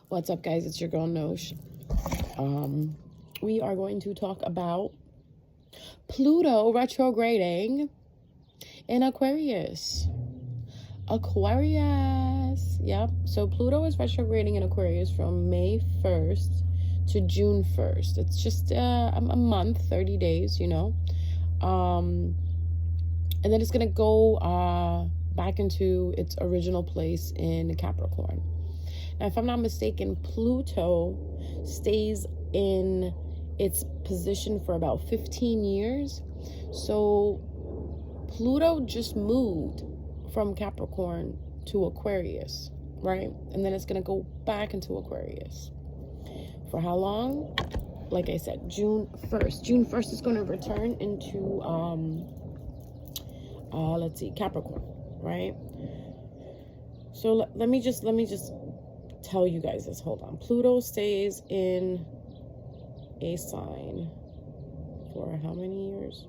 What's up, guys? It's your girl Nosh. We are going to talk about Pluto retrograding in Aquarius. Yep. So Pluto is retrograding in Aquarius from May 1st to June 1st. It's just a month, 30 days, and then it's going to go back into its original place in Capricorn. Now, if I'm not mistaken, Pluto stays in its position for about 15 years. So Pluto just moved from Capricorn to Aquarius, right? And then it's going to go back into Aquarius. For how long? Like I said, June 1st. June 1st is going to return into, Capricorn, right? So let me just tell you guys this. Hold on. Pluto stays in a sign for how many years?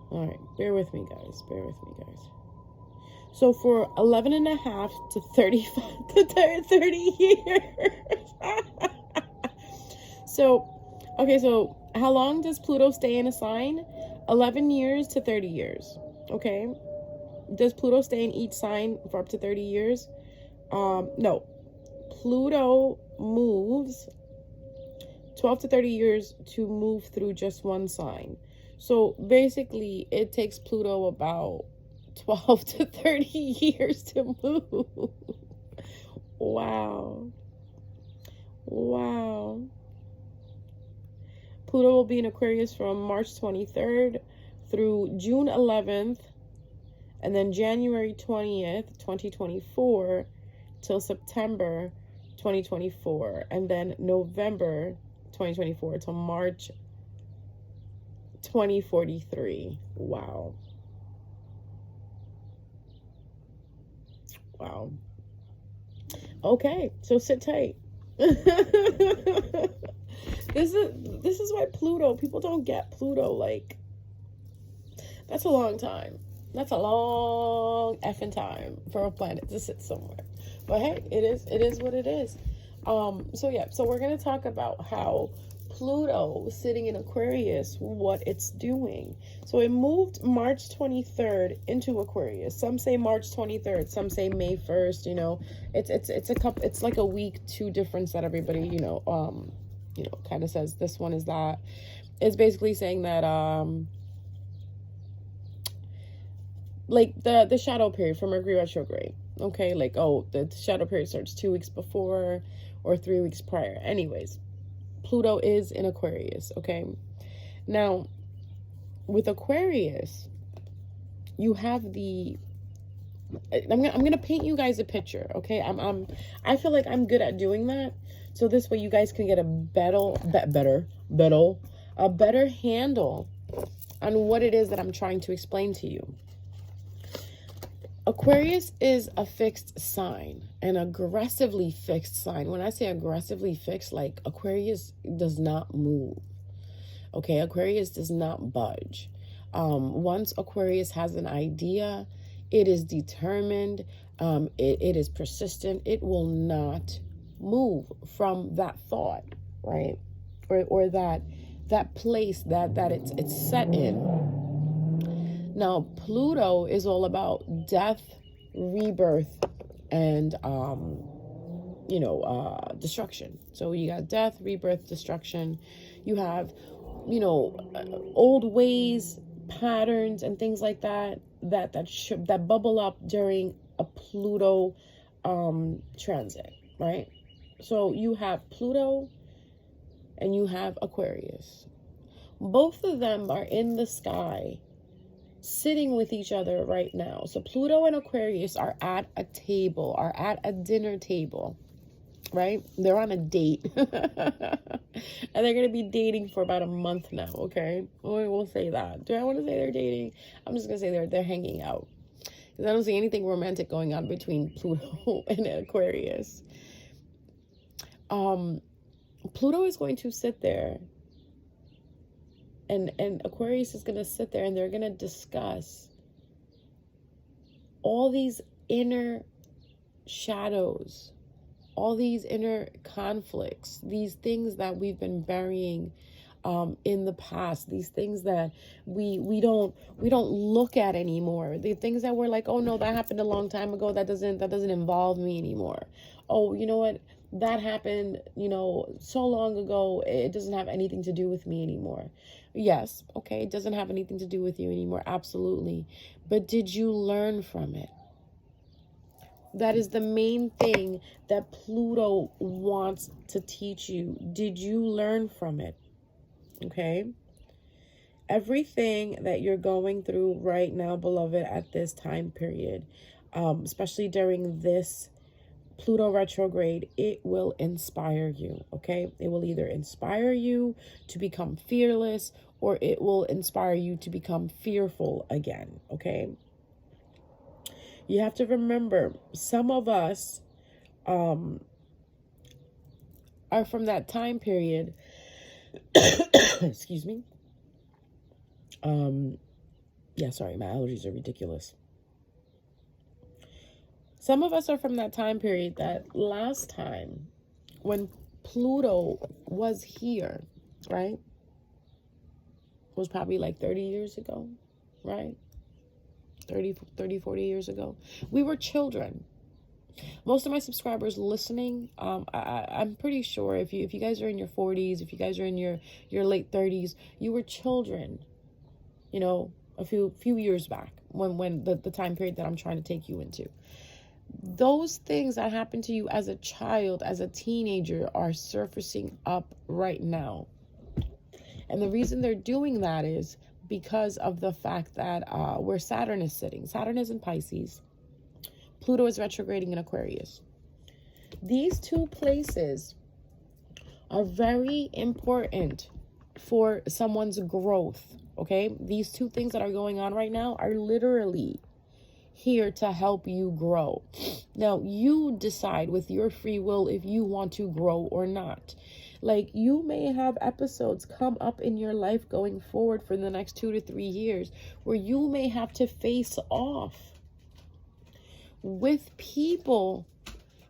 All right, bear with me, guys. So for 11 and a half to 35 to 30 years. So how long does Pluto stay in a sign? 11 years to 30 years. Okay. Does Pluto stay in each sign for up to 30 years? No. Pluto moves 12 to 30 years to move through just one sign. So basically, it takes Pluto about 12 to 30 years to move. Wow. Pluto will be in Aquarius from March 23rd through June 11th, and then January 20th, 2024, till September 2024, and then November 2024 till March 2043. Wow. Okay, so sit tight. This is why Pluto, people don't get Pluto, like, that's a long time. That's a long effing time for a planet to sit somewhere. But hey, it is what it is. So we're going to talk about how Pluto sitting in Aquarius, what it's doing. So it moved March 23rd into Aquarius. Some say March 23rd, some say May 1st, it's like a week, two difference that everybody, kind of says this one is that. It's basically saying that like the shadow period for Mercury retrograde. Okay, like, the shadow period starts 2 weeks before or 3 weeks prior. Anyways, Pluto is in Aquarius, okay? Now, with Aquarius, you have I'm gonna paint you guys a picture, okay? I feel like I'm good at doing that, so this way you guys can get a better handle on what it is that I'm trying to explain to you. Aquarius is a fixed sign, an aggressively fixed sign. When I say aggressively fixed, like, Aquarius does not move. Okay, Aquarius does not budge. Once Aquarius has an idea, it is determined, it is persistent. It will not move from that thought, right? Or that place that it's set in. Now, Pluto is all about death, rebirth, and, destruction. So you got death, rebirth, destruction. You have, old ways, patterns, and things like that bubble up during a Pluto transit, right? So you have Pluto and you have Aquarius. Both of them are in the sky, sitting with each other right now. So Pluto and Aquarius are at a dinner table, right? They're on a date. And they're going to be dating for about a month now, okay? We'll say that. Do I want to say they're dating? I'm just going to say they're hanging out. Because I don't see anything romantic going on between Pluto and Aquarius. Pluto is going to sit there And Aquarius is going to sit there and they're going to discuss all these inner shadows, all these inner conflicts, these things that we've been burying in the past, these things that we don't look at anymore, the things that we're like, oh no, that happened a long time ago, that doesn't involve me anymore. Oh, you know what, that happened, so long ago, it doesn't have anything to do with me anymore. Yes, okay, it doesn't have anything to do with you anymore, absolutely. But did you learn from it? That is the main thing that Pluto wants to teach you. Did you learn from it? Okay? Everything that you're going through right now, beloved, at this time period, especially during this Pluto retrograde, it will inspire you, okay? It will either inspire you to become fearless or it will inspire you to become fearful again, okay? You have to remember, some of us are from that time period. Excuse me. Yeah, sorry, my allergies are ridiculous. Some of us are from that time period that last time when Pluto was here, right? Was probably like 30 years ago, right? 30, 40 years ago. We were children. Most of my subscribers listening, I'm pretty sure if you guys are in your 40s, if you guys are in your late 30s, you were children, a few years back when the time period that I'm trying to take you into. Those things that happened to you as a child, as a teenager, are surfacing up right now. And the reason they're doing that is because of the fact that where Saturn is sitting. Saturn is in Pisces. Pluto is retrograding in Aquarius. These two places are very important for someone's growth, okay? These two things that are going on right now are literally here to help you grow. Now, you decide with your free will if you want to grow or not. Like, you may have episodes come up in your life going forward for the next 2 to 3 years where you may have to face off with people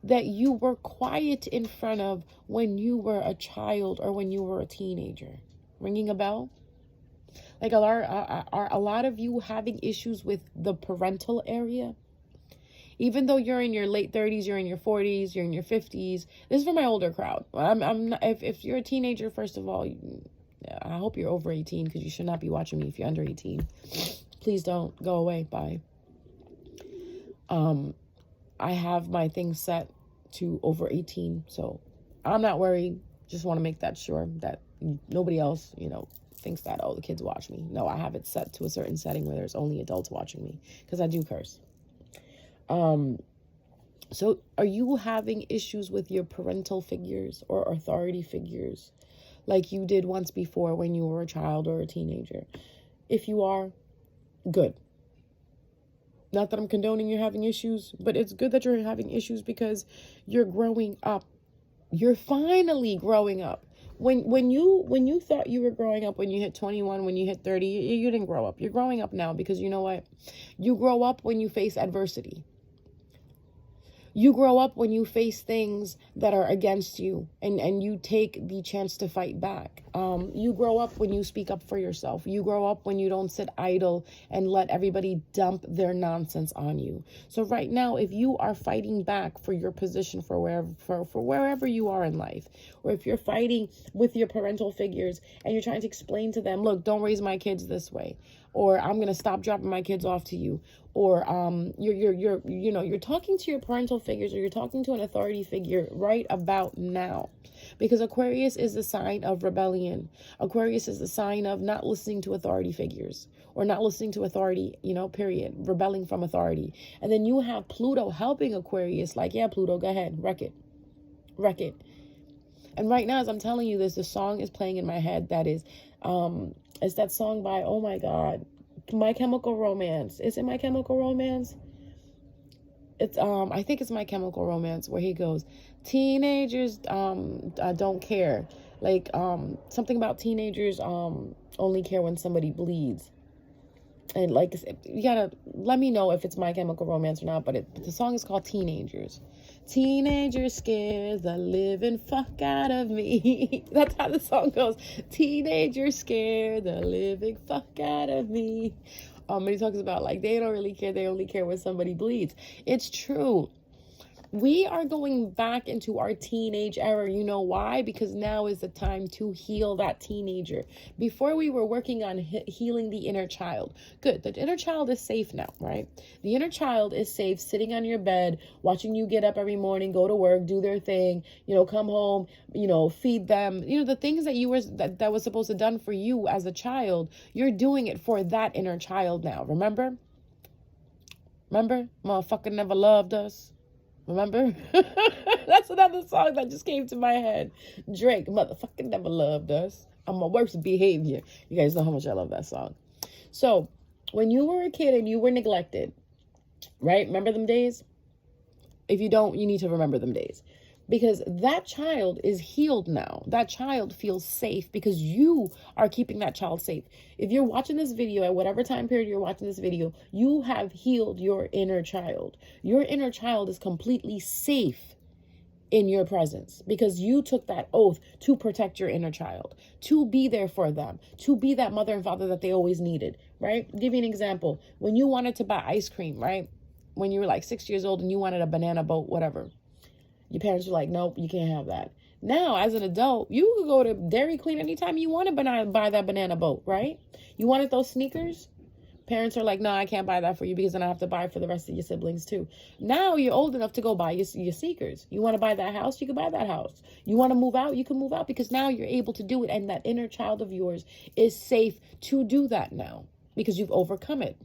that you were quiet in front of when you were a child or when you were a teenager. Ringing a bell? Like, are a lot of you having issues with the parental area? Even though you're in your late 30s, you're in your 40s, you're in your 50s. This is for my older crowd. I'm not, if you're a teenager, first of all, I hope you're over 18 because you should not be watching me if you're under 18. Please don't go away. Bye. I have my things set to over 18, so I'm not worried. Just want to make that sure that nobody else, thinks that, oh, the kids watch me. No, I have it set to a certain setting where there's only adults watching me because I do curse. So are you having issues with your parental figures or authority figures like you did once before when you were a child or a teenager? If you are, good. Not that I'm condoning you having issues, but it's good that you're having issues because you're growing up. You're finally growing up. When you thought you were growing up when you hit 21, when you hit 30, you didn't grow up. You're growing up now because you know what? You grow up when you face adversity. You grow up when you face things that are against you and you take the chance to fight back. You grow up when you speak up for yourself. You grow up when you don't sit idle and let everybody dump their nonsense on you. So right now, if you are fighting back for your position for wherever you are in life, or if you're fighting with your parental figures and you're trying to explain to them, look, don't raise my kids this way, or I'm going to stop dropping my kids off to you, or you're talking to your parental figures or you're talking to an authority figure right about now, because Aquarius is the sign of rebellion. Aquarius is the sign of not listening to authority figures or not listening to authority, period, rebelling from authority. And then you have Pluto helping Aquarius, like, yeah, Pluto, go ahead, wreck it. And right now, as I'm telling you this, the song is playing in my head that is, it's that song by, oh my God, My Chemical Romance. Is it My Chemical Romance? It's I think it's My Chemical Romance, where he goes, teenagers don't care. Like, something about teenagers, only care when somebody bleeds. And like, you gotta let me know if it's My Chemical Romance or not, but the song is called Teenagers. Teenagers scare the living fuck out of me. That's how the song goes. Teenagers scare the living fuck out of me. And he talks about, like, they don't really care. They only care when somebody bleeds. It's true. We are going back into our teenage era. You know why? Because now is the time to heal that teenager. Before, we were working on healing the inner child. Good. The inner child is safe now, right? The inner child is safe sitting on your bed, watching you get up every morning, go to work, do their thing, come home, feed them. The things that you were, that was supposed to done for you as a child, you're doing it for that inner child now. Remember? Motherfucker never loved us. Remember? That's another song that just came to my head. Drake, motherfucker never loved us. I'm my worst behavior. You guys know how much I love that song. So, when you were a kid and you were neglected, right? Remember them days? If you don't, you need to remember them days. Because that child is healed now. That child feels safe because you are keeping that child safe. If you're watching this video at whatever time period you're watching this video, you have healed your inner child. Your inner child is completely safe in your presence because you took that oath to protect your inner child, to be there for them, to be that mother and father that they always needed, right? I'll give you an example. When you wanted to buy ice cream, right? When you were like 6 years old and you wanted a banana boat, whatever. Your parents were like, nope, you can't have that. Now, as an adult, you could go to Dairy Queen anytime you want to buy that banana boat, right? You wanted those sneakers? Parents are like, no, I can't buy that for you because then I have to buy it for the rest of your siblings too. Now you're old enough to go buy your sneakers. You want to buy that house? You can buy that house. You want to move out? You can move out because now you're able to do it. And that inner child of yours is safe to do that now because you've overcome it.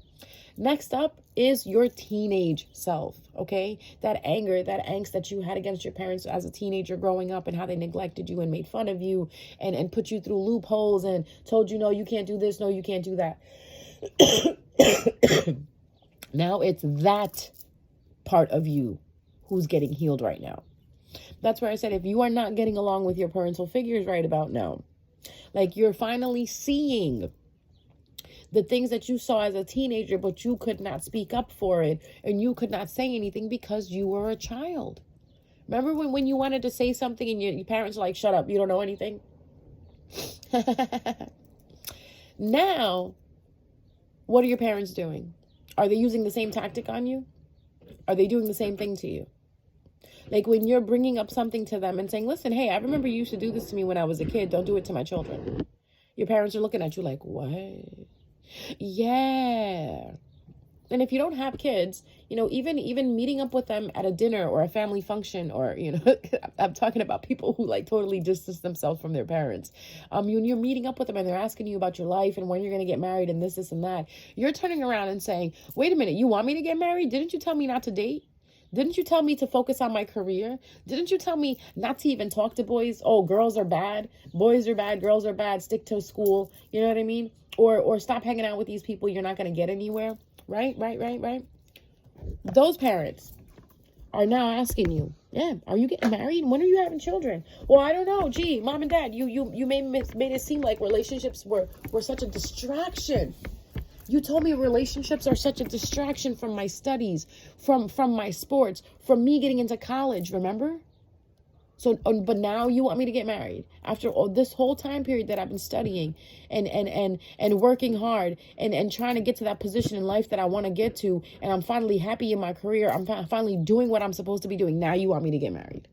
Next up is your teenage self, okay? That anger, that angst that you had against your parents as a teenager growing up and how they neglected you and made fun of you and put you through loopholes and told you, no, you can't do this, no, you can't do that. Now it's that part of you who's getting healed right now. That's where I said, if you are not getting along with your parental figures right about now, like you're finally seeing the things that you saw as a teenager, but you could not speak up for it and you could not say anything because you were a child. Remember when you wanted to say something and your parents were like, shut up, you don't know anything? Now, what are your parents doing? Are they using the same tactic on you? Are they doing the same thing to you? Like when you're bringing up something to them and saying, listen, hey, I remember you used to do this to me when I was a kid. Don't do it to my children. Your parents are looking at you like, what? Yeah. And if you don't have kids, even meeting up with them at a dinner or a family function or, I'm talking about people who like totally distance themselves from their parents. When you're meeting up with them and they're asking you about your life and when you're going to get married and this and that, you're turning around and saying, wait a minute, you want me to get married? Didn't you tell me not to date? Didn't you tell me to focus on my career? Didn't you tell me not to even talk to boys? Oh, girls are bad. Boys are bad. Girls are bad. Stick to school. You know what I mean? Or stop hanging out with these people. You're not going to get anywhere. Right. Those parents are now asking you, yeah, are you getting married? When are you having children? Well, I don't know. Gee, mom and dad, you made it seem like relationships were such a distraction. You told me relationships are such a distraction from my studies, from my sports, from me getting into college, remember? So, but now you want me to get married after all this whole time period that I've been studying and working hard and trying to get to that position in life that I want to get to. And I'm finally happy in my career. I'm finally doing what I'm supposed to be doing. Now you want me to get married.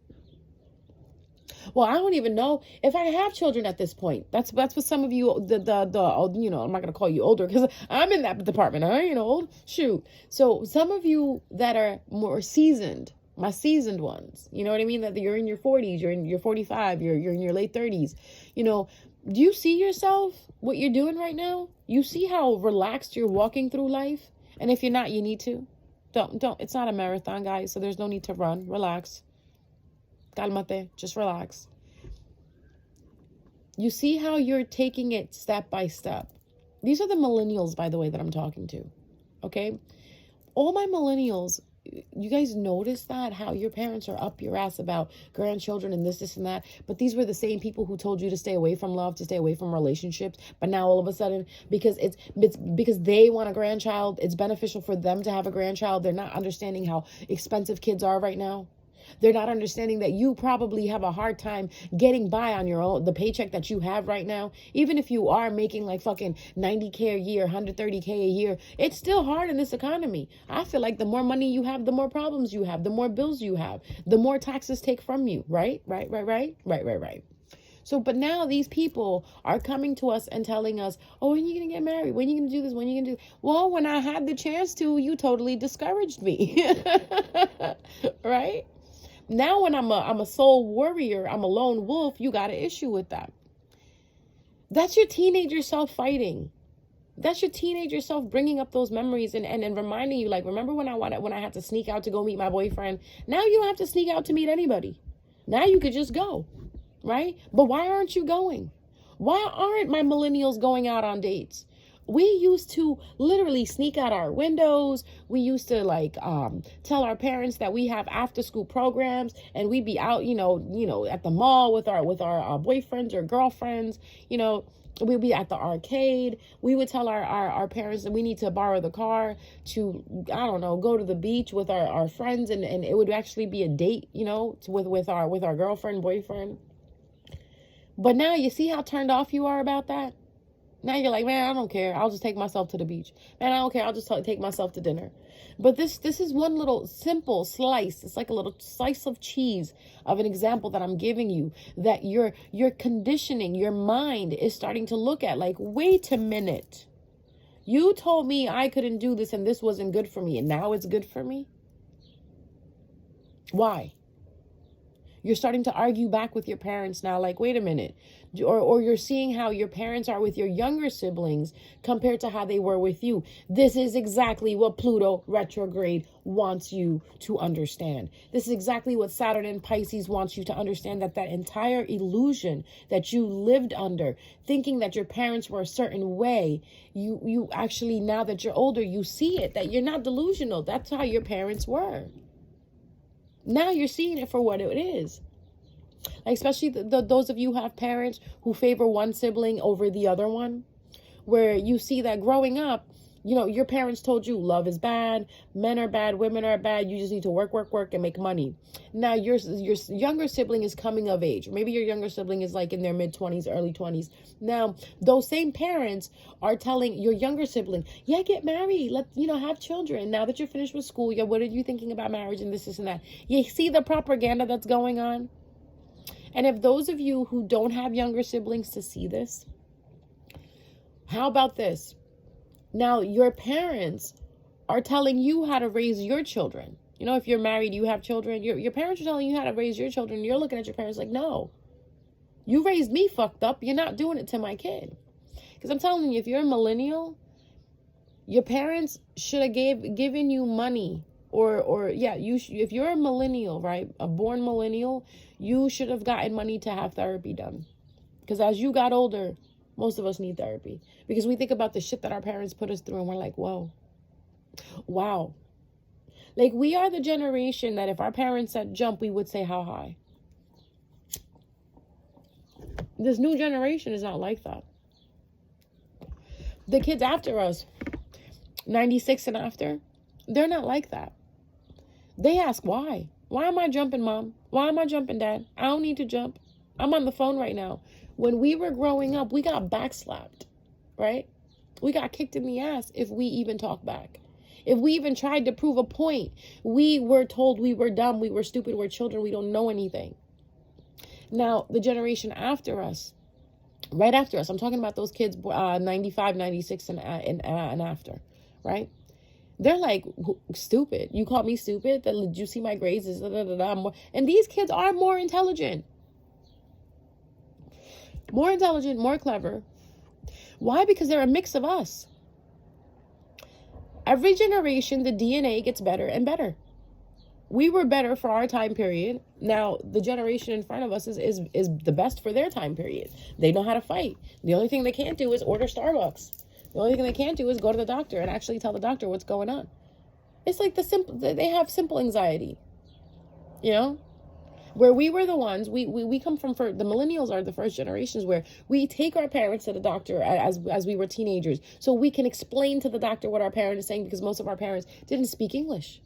Well, I don't even know if I have children at this point. That's what some of you, I'm not going to call you older because I'm in that department. I ain't old. Shoot. So some of you that are more seasoned, my seasoned ones, you know what I mean? That you're in your 40s, you're in your 45, you're in your late 30s. Do you see yourself, what you're doing right now? You see how relaxed you're walking through life? And if you're not, you need to. Don't. It's not a marathon, guys, so there's no need to run. Relax. Calmate. Just relax. You see how you're taking it step by step. These are the millennials, by the way, that I'm talking to. Okay? All my millennials, you guys notice that, how your parents are up your ass about grandchildren and this and that, but these were the same people who told you to stay away from love, to stay away from relationships. But now all of a sudden, because it's because they want a grandchild, it's beneficial for them to have a grandchild. They're not understanding how expensive kids are right now. They're not understanding that you probably have a hard time getting by on your own, the paycheck that you have right now. Even if you are making like fucking 90K a year, 130K a year, it's still hard in this economy. I feel like the more money you have, the more problems you have, the more bills you have, the more taxes take from you, right? Right. So, but now these people are coming to us and telling us, oh, when are you going to get married? When are you going to do this? When are you going to do? Well, when I had the chance to, you totally discouraged me. Right? Now, when I'm a soul warrior, I'm a lone wolf, you got an issue with that. That's your teenager self fighting. That's your teenager self bringing up those memories and reminding you, like, remember when I had to sneak out to go meet my boyfriend? Now you don't have to sneak out to meet anybody. Now you could just go, right? But why aren't you going? Why aren't my millennials going out on dates? We used to literally sneak out our windows. We used to tell our parents that we have after school programs, and we'd be out, at the mall with our boyfriends or girlfriends. We'd be at the arcade. We would tell our parents that we need to borrow the car to, I don't know, go to the beach with our friends, and it would actually be a date, with our girlfriend, boyfriend. But now you see how turned off you are about that? Now you're like, man, I don't care. I'll just take myself to the beach. Man, I don't care. I'll just take myself to dinner. But this is one little simple slice. It's like a little slice of cheese of an example that I'm giving you, that your conditioning, your mind is starting to look at, like, wait a minute. You told me I couldn't do this and this wasn't good for me, and now it's good for me? Why? You're starting to argue back with your parents now, like, wait a minute. Or you're seeing how your parents are with your younger siblings compared to how they were with you. This is exactly what Pluto retrograde wants you to understand. This is exactly what Saturn and Pisces wants you to understand, that entire illusion that you lived under, thinking that your parents were a certain way, you actually, now that you're older, you see it, that you're not delusional. That's how your parents were. Now you're seeing it for what it is. Like, especially those of you who have parents who favor one sibling over the other one, where you see that growing up, your parents told you love is bad, men are bad, women are bad, you just need to work and make money. Now your younger sibling is coming of age. Maybe your younger sibling is like in their mid-20s, early 20s. Now, those same parents are telling your younger sibling, yeah, get married, have children. Now that you're finished with school, yeah, what are you thinking about marriage and this and that? You see the propaganda that's going on? And if those of you who don't have younger siblings to see this, how about this? Now, your parents are telling you how to raise your children. If you're married, you have children, your parents are telling you how to raise your children. You're looking at your parents like, no, you raised me fucked up. You're not doing it to my kid. Because I'm telling you, if you're a millennial, your parents should have given you money. If you're a millennial, right, a born millennial, you should have gotten money to have therapy done. Because as you got older, most of us need therapy. Because we think about the shit that our parents put us through and we're like, whoa, wow. Like, we are the generation that if our parents said jump, we would say how high. This new generation is not like that. The kids after us, 96 and after, they're not like that. They ask, why? Why am I jumping, Mom? Why am I jumping, Dad? I don't need to jump. I'm on the phone right now. When we were growing up, we got backslapped, right? We got kicked in the ass if we even talked back. If we even tried to prove a point, we were told we were dumb, we were stupid, we're children, we don't know anything. Now, the generation after us, right after us, I'm talking about those kids 95, 96 and after, right? They're like, stupid. You called me stupid? Did you see my grades? And these kids are more intelligent. More intelligent, more clever. Why? Because they're a mix of us. Every generation, the DNA gets better and better. We were better for our time period. Now, the generation in front of us is the best for their time period. They know how to fight. The only thing they can't do is order Starbucks. The only thing they can't do is go to the doctor and actually tell the doctor what's going on. It's like they have simple anxiety, you know? Where we were the ones, we come from, for the millennials are the first generations where we take our parents to the doctor as we were teenagers, so we can explain to the doctor what our parent is saying, because most of our parents didn't speak English.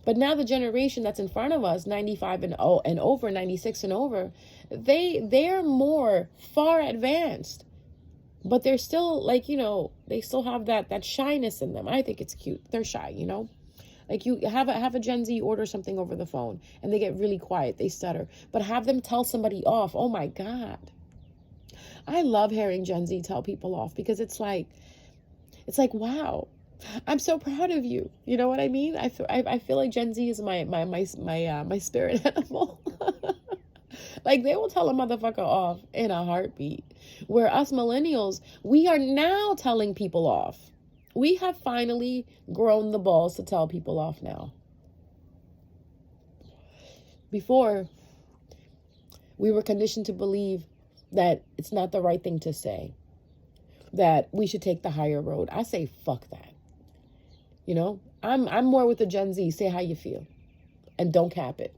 But now the generation that's in front of us, 95 and over, 96 and over, they're more far advanced. But they're still like, they still have that shyness in them. I think it's cute. They're shy, Like you have a Gen Z order something over the phone and they get really quiet. They stutter. But have them tell somebody off. Oh my God. I love hearing Gen Z tell people off, because it's like, wow, I'm so proud of you. You know what I mean? I feel like Gen Z is my spirit animal. Like, they will tell a motherfucker off in a heartbeat. Where us millennials, we are now telling people off. We have finally grown the balls to tell people off now. Before, we were conditioned to believe that it's not the right thing to say, that we should take the higher road. I say, fuck that. I'm more with the Gen Z. Say how you feel and don't cap it.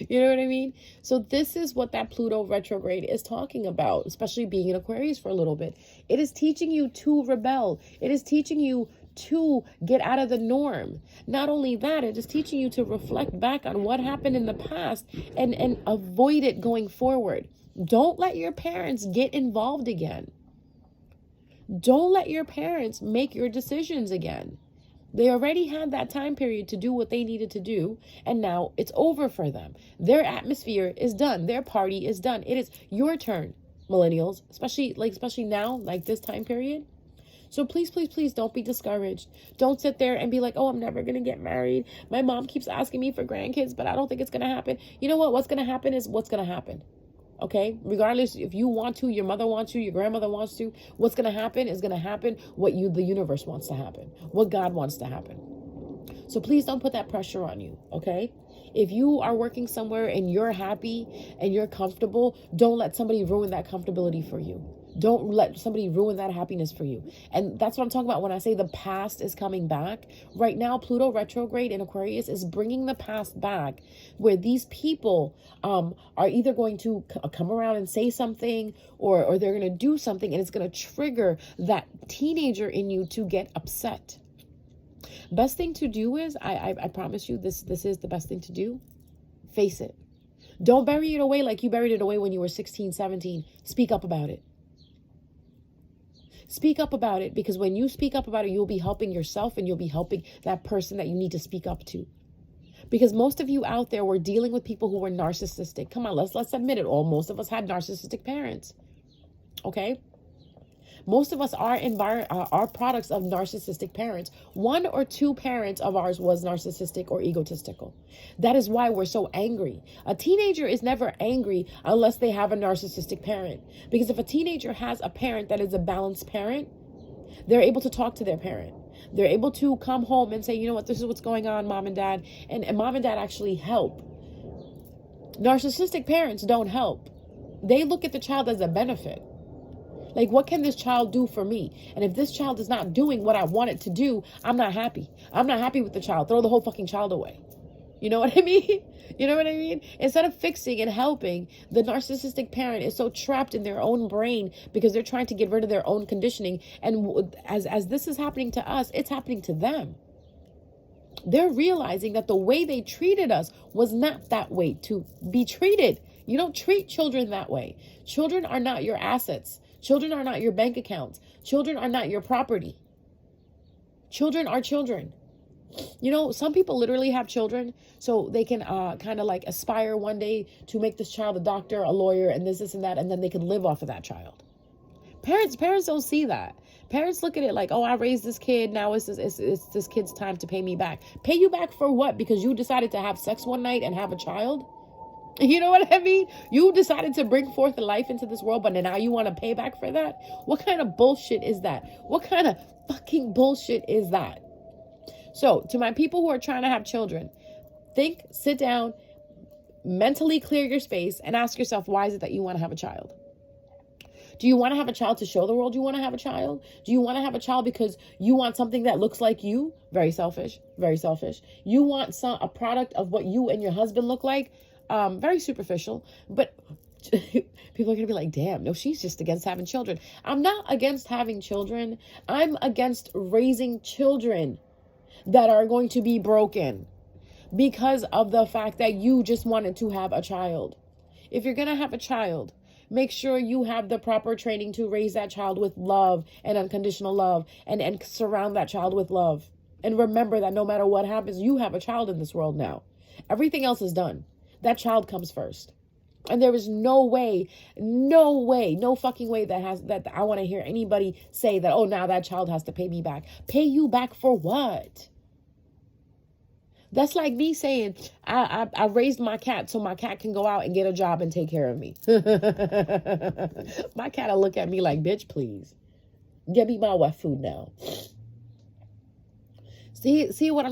You know what I mean? So this is what that Pluto retrograde is talking about, especially being in Aquarius for a little bit. It is teaching you to rebel. It is teaching you to get out of the norm. Not only that, it is teaching you to reflect back on what happened in the past and avoid it going forward. Don't let your parents get involved again. Don't let your parents make your decisions again. They already had that time period to do what they needed to do, and now it's over for them. Their atmosphere is done. Their party is done. It is your turn, millennials, especially now, like this time period. So please, please, please don't be discouraged. Don't sit there and be like, oh, I'm never going to get married. My mom keeps asking me for grandkids, but I don't think it's going to happen. You know what? What's going to happen is what's going to happen. Okay, regardless if you want to, your mother wants to, your grandmother wants to, what's going to happen is going to happen what the universe wants to happen, what God wants to happen. So please don't put that pressure on you, okay? If you are working somewhere and you're happy and you're comfortable, don't let somebody ruin that comfortability for you. Don't let somebody ruin that happiness for you. And that's what I'm talking about when I say the past is coming back. Right now, Pluto retrograde in Aquarius is bringing the past back, where these people are either going to come around and say something, or they're going to do something, and it's going to trigger that teenager in you to get upset. Best thing to do is, I promise you, this is the best thing to do. Face it. Don't bury it away like you buried it away when you were 16, 17. Speak up about it. Speak up about it, because when you speak up about it, you'll be helping yourself and you'll be helping that person that you need to speak up to. Because most of you out there were dealing with people who were narcissistic. Come on, let's admit it all. Most of us had narcissistic parents. Okay? Most of us are products of narcissistic parents. One or two parents of ours was narcissistic or egotistical. That is why we're so angry. A teenager is never angry unless they have a narcissistic parent. Because if a teenager has a parent that is a balanced parent, they're able to talk to their parent. They're able to come home and say, you know what, this is what's going on, mom and dad. And mom and dad actually help. Narcissistic parents don't help. They look at the child as a benefit. Like, what can this child do for me? And if this child is not doing what I want it to do, I'm not happy. I'm not happy with the child. Throw the whole fucking child away. You know what I mean? You know what I mean? Instead of fixing and helping, the narcissistic parent is so trapped in their own brain because they're trying to get rid of their own conditioning. And as this is happening to us, it's happening to them. They're realizing that the way they treated us was not that way to be treated. You don't treat children that way. Children are not your assets. Children are not your bank accounts. Children are not your property. Children are children. You know, some people literally have children so they can kind of like aspire one day to make this child a doctor, a lawyer, and this and that, and then they can live off of that child. Parents don't see that. Parents look at it like, oh, I raised this kid. Now it's this kid's time to pay me back. Pay you back for what? Because you decided to have sex one night and have a child? You know what I mean? You decided to bring forth life into this world, but now you want to pay back for that? What kind of bullshit is that? What kind of fucking bullshit is that? So, to my people who are trying to have children, sit down, mentally clear your space, and ask yourself, why is it that you want to have a child? Do you want to have a child to show the world you want to have a child? Do you want to have a child because you want something that looks like you? Very selfish, very selfish. You want a product of what you and your husband look like? Very superficial. But people are going to be like, damn, no, she's just against having children. I'm not against having children. I'm against raising children that are going to be broken because of the fact that you just wanted to have a child. If you're going to have a child, make sure you have the proper training to raise that child with love and unconditional love, and surround that child with love. And remember that no matter what happens, you have a child in this world now. Everything else is done. That child comes first. And there is no fucking way that I want to hear anybody say that, oh, now that child has to pay me back. Pay you back for what? That's like me saying, I raised my cat so my cat can go out and get a job and take care of me. My cat will look at me like, bitch, please. Get me my wet food now. See what I'm